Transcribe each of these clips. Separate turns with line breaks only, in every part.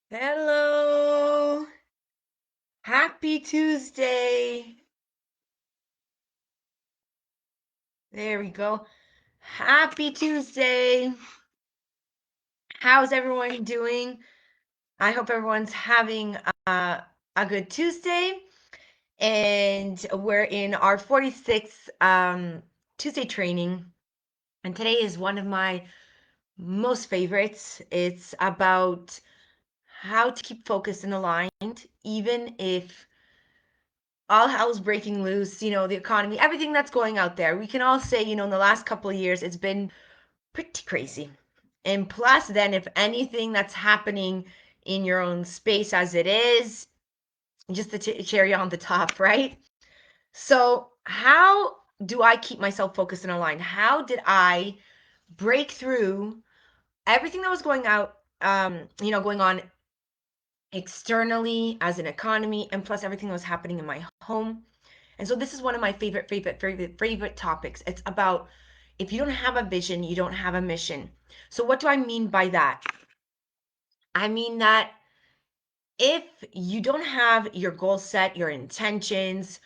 Hello. Happy Tuesday. There we go. Happy Tuesday. How's everyone doing? I hope everyone's having a good Tuesday. And we're in our 46th Tuesday training. And today is one of my most favorites. It's about how to keep focused and aligned, even if all hell's breaking loose, the economy, everything that's going out there. We can all say, in the last couple of years, it's been pretty crazy. And plus, then, if anything that's happening in your own space as it is, just the cherry on the top, right? So, how do I keep myself focused and aligned? How did I break through everything that was going on externally as an economy, and plus everything that was happening in my home? And so this is one of my favorite topics. It's about if you don't have a vision, you don't have a mission. So what do I mean by that? I mean that if you don't have your goal set, your intentions,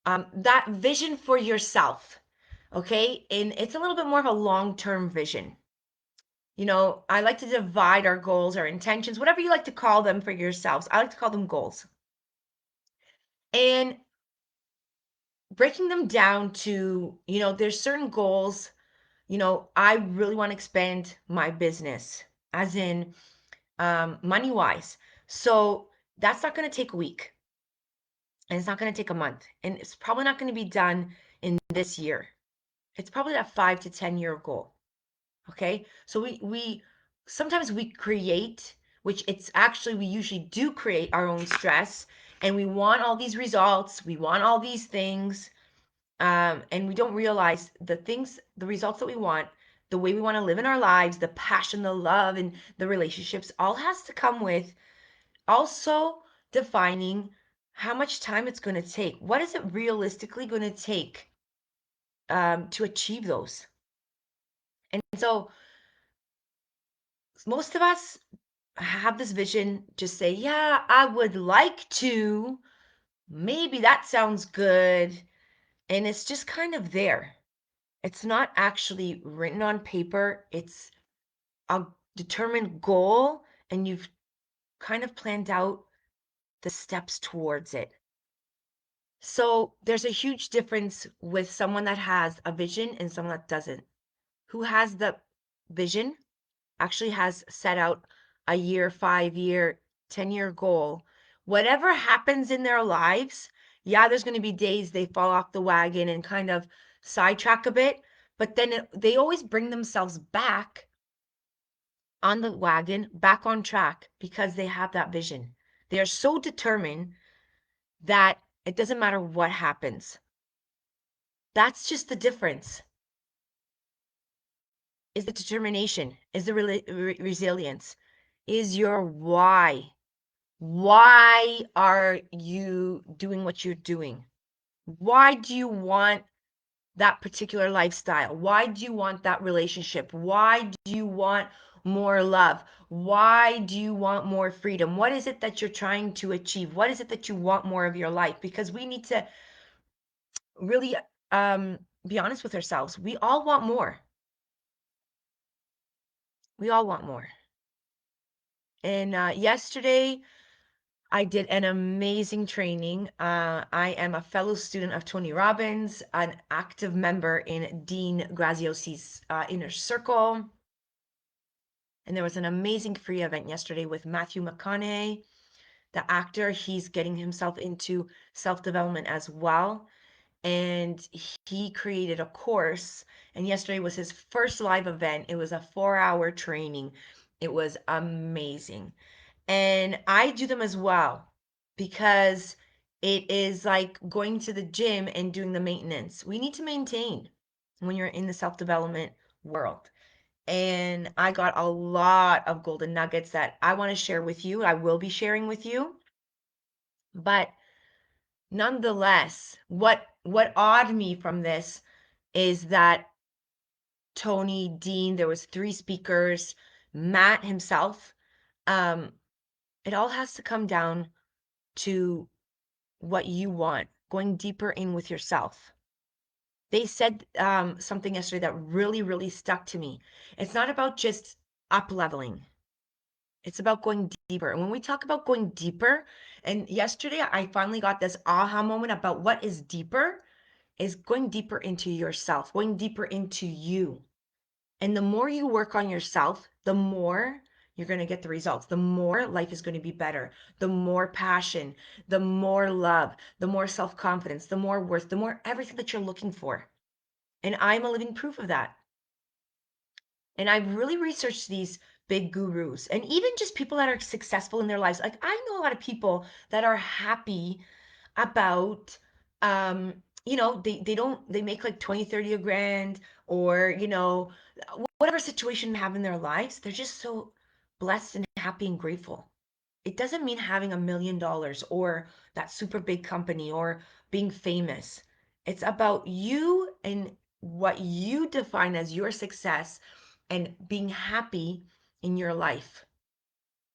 that vision for yourself, okay? And it's a little bit more of a long-term vision. I like to divide our goals, our intentions, whatever you like to call them for yourselves. I like to call them goals. And breaking them down to, there's certain goals. I really want to expand my business, as in money wise. So that's not going to take a week, and it's not going to take a month, and it's probably not going to be done in this year. It's probably a 5 to 10 year goal. Okay. So we sometimes we create, which it's actually, we usually do create our own stress, and we want all these results, we want all these things, and we don't realize the results that we want, the way we want to live in our lives, the passion, the love, and the relationships, all has to come with also defining how much time it's going to take. What is it realistically going to take to achieve those? And so most of us have this vision, just say, yeah, I would like to. Maybe that sounds good. And it's just kind of there. It's not actually written on paper. It's a determined goal, and you've kind of planned out the steps towards it. So there's a huge difference with someone that has a vision and someone that doesn't. Who has the vision actually has set out a year, 5 year, 10 year goal. Whatever happens in their lives, yeah, there's going to be days they fall off the wagon and kind of sidetrack a bit, but then they always bring themselves back on the wagon, back on track, because they have that vision. They are so determined that it doesn't matter what happens. That's just the difference. Is the determination, is the resilience, is your why. Why are you doing what you're doing? Why do you want that particular lifestyle? Why do you want that relationship? Why do you want more love? Why do you want more freedom? What is it that you're trying to achieve? What is it that you want more of your life? Because we need to really be honest with ourselves. We all want more. We all want more. And yesterday, I did an amazing training. I am a fellow student of Tony Robbins, an active member in Dean Graziosi's inner circle. And there was an amazing free event yesterday with Matthew McConaughey, the actor. He's getting himself into self-development as well. And he created a course. And yesterday was his first live event. It was a 4 hour training. It was amazing. And I do them as well because it is like going to the gym and doing the maintenance. We need to maintain when you're in the self-development world. And I got a lot of golden nuggets that I want to share with you. I will be sharing with you. But nonetheless, what awed me from this is that Tony, Dean, there was three speakers, Matt himself, um, It all has to come down to what you want, going deeper in with yourself. They said something yesterday that really, really stuck to me. It's not about just up leveling. It's about going deeper. And when we talk about going deeper, and yesterday I finally got this aha moment about what is deeper, is going deeper into yourself, going deeper into you. And the more you work on yourself, the more you're going to get the results. The more life is going to be better. The more passion, the more love, the more self confidence, the more worth, the more everything that you're looking for. And I'm a living proof of that. And I've really researched these big gurus and even just people that are successful in their lives. Like I know a lot of people that are happy about they don't they make like 20, 30 a grand, or whatever situation they have in their lives, they're just so blessed and happy and grateful. It doesn't mean having $1 million or that super big company or being famous. It's about you and what you define as your success and being happy in your life.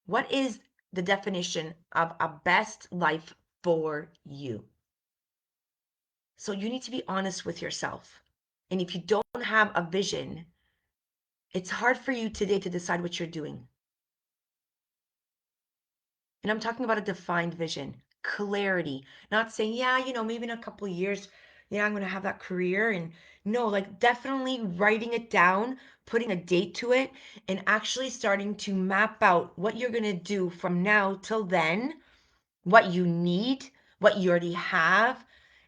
What is the definition of a best life for you? So you need to be honest with yourself. And if you don't have a vision, it's hard for you today to decide what you're doing. And I'm talking about a defined vision, clarity, not saying, yeah, maybe in a couple of years, yeah, I'm going to have that career. And no, like definitely writing it down, putting a date to it, and actually starting to map out what you're going to do from now till then, what you need, what you already have,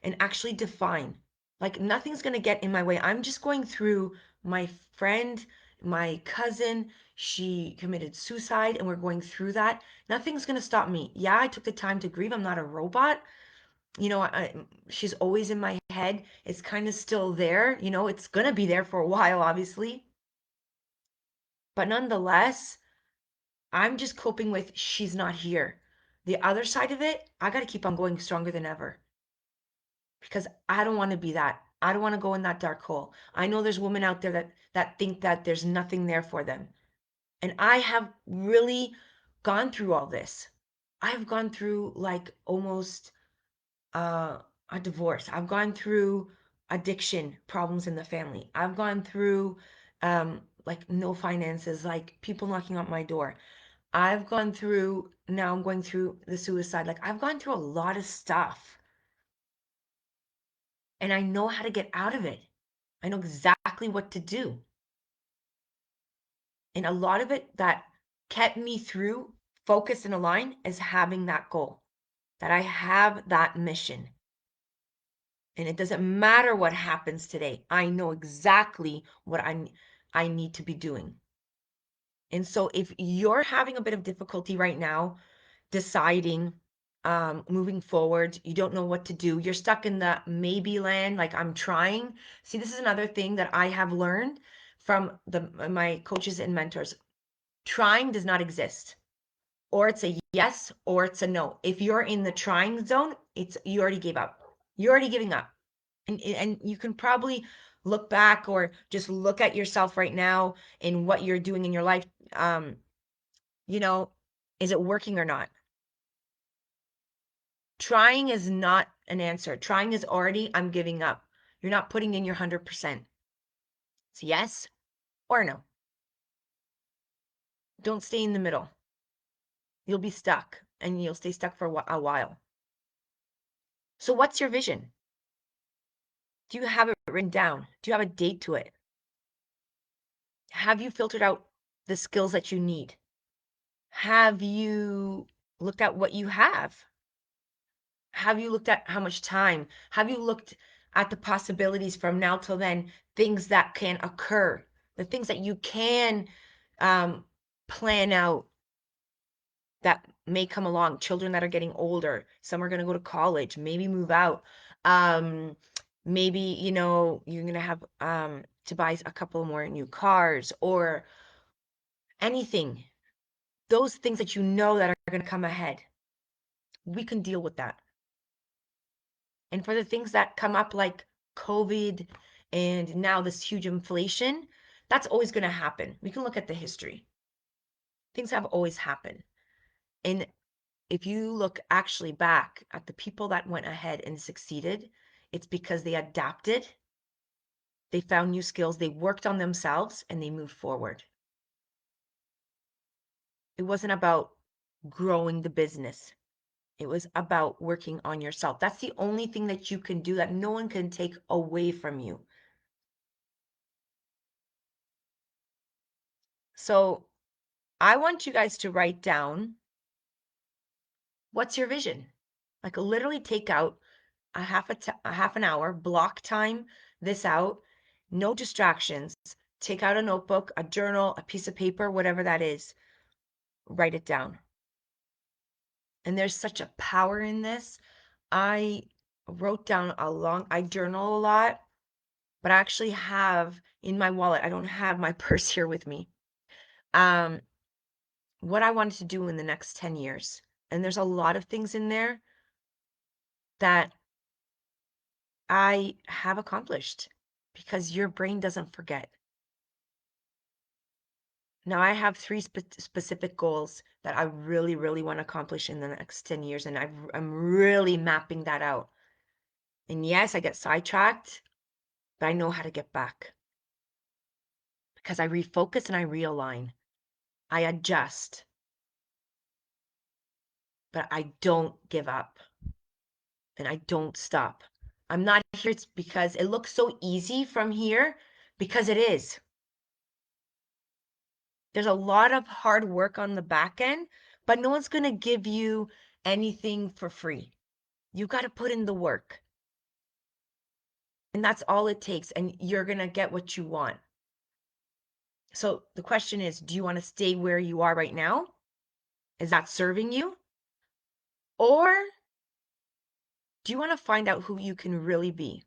and actually define. Like nothing's going to get in my way. I'm just going through my friend, my cousin, she committed suicide, and we're going through that. Nothing's going to stop me. Yeah, I took the time to grieve. I'm not a robot. She's always in my head. It's kind of still there. It's going to be there for a while, obviously. But nonetheless, I'm just coping with she's not here. The other side of it, I got to keep on going stronger than ever because I don't want to be that. I don't want to go in that dark hole. I know there's women out there that think that there's nothing there for them. And I have really gone through all this. I've gone through like almost uh, a divorce. I've gone through addiction problems in the family. I've gone through like no finances, like people knocking on my door. I've gone through, now I'm going through the suicide. Like I've gone through a lot of stuff and I know how to get out of it. I know exactly what to do. And a lot of it that kept me through focused and aligned is having that goal, that I have that mission. And it doesn't matter what happens today. I know exactly what I need to be doing. And so if you're having a bit of difficulty right now deciding, moving forward, you don't know what to do, you're stuck in the maybe land, like I'm trying. See, this is another thing that I have learned from my coaches and mentors. Trying does not exist. Or it's a yes or it's a no. If you're in the trying zone, it's you already gave up. You're already giving up. And you can probably look back or just look at yourself right now in what you're doing in your life. You know, is it working or not? Trying is not an answer. Trying is already, I'm giving up. You're not putting in your 100%. It's yes or no. Don't stay in the middle. You'll be stuck and you'll stay stuck for a while. So, what's your vision? Do you have it written down? Do you have a date to it? Have you filtered out the skills that you need? Have you looked at what you have? Have you looked at how much time? Have you looked at the possibilities from now till then, things that can occur, the things that you can um, plan out that may come along, children that are getting older, some are going to go to college, maybe move out. Um, maybe, you're going to have to buy a couple more new cars or anything. Those things that you know that are going to come ahead. We can deal with that. And for the things that come up like COVID and now this huge inflation, that's always going to happen. We can look at the history. Things have always happened. And if you look actually back at the people that went ahead and succeeded, it's because they adapted, they found new skills, they worked on themselves, and they moved forward. It wasn't about growing the business. It was about working on yourself. That's the only thing that you can do that no one can take away from you. So I want you guys to write down, what's your vision? Like literally take out a half an hour, block time this out, no distractions. Take out a notebook, a journal, a piece of paper, whatever that is. Write it down. And there's such a power in this. I wrote down I journal a lot, but I actually have in my wallet, I don't have my purse here with me, um, what I wanted to do in the next 10 years. And there's a lot of things in there that I have accomplished because your brain doesn't forget. Now, I have three specific goals that I really, really want to accomplish in the next 10 years, and I'm really mapping that out. And yes, I get sidetracked, but I know how to get back because I refocus and I realign. I adjust, but I don't give up and I don't stop. I'm not here because it looks so easy from here, because it is. There's a lot of hard work on the back end, but no one's going to give you anything for free. You got to put in the work. And that's all it takes. And you're going to get what you want. So the question is, do you want to stay where you are right now? Is that serving you? Or do you want to find out who you can really be?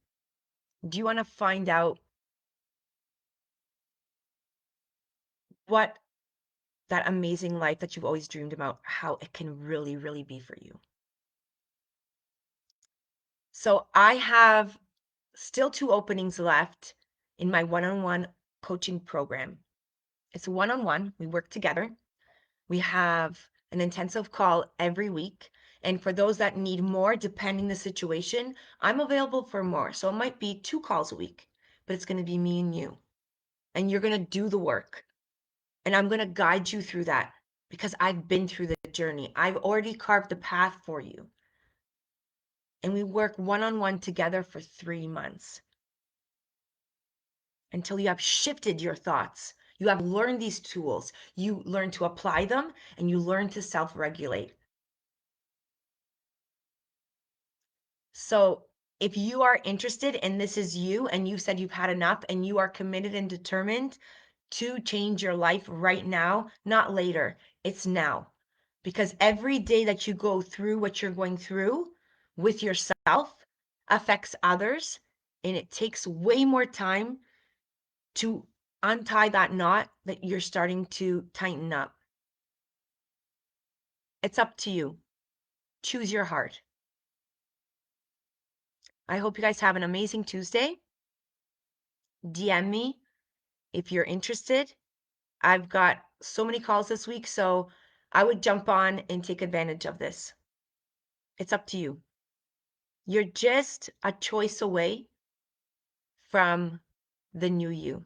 Do you want to find out what that amazing life that you've always dreamed about, how it can really, really be for you? So I have still 2 openings left in my one-on-one coaching program. It's one-on-one. We work together. We have an intensive call every week. And for those that need more, depending the situation, I'm available for more. So it might be 2 calls a week, but it's going to be me and you. And you're going to do the work. And I'm going to guide you through that because I've been through the journey. I've already carved the path for you. And we work one-on-one together for 3 months until you have shifted your thoughts. You have learned these tools. You learn to apply them and you learn to self-regulate. So if you are interested and this is you and you said you've had enough and you are committed and determined to change your life right now, not later, it's now. Because every day that you go through what you're going through with yourself affects others, and it takes way more time to untie that knot that you're starting to tighten up. It's up to you. Choose your heart. I hope you guys have an amazing Tuesday. DM me if you're interested. I've got so many calls this week, so I would jump on and take advantage of this. It's up to you. You're just a choice away from the new you.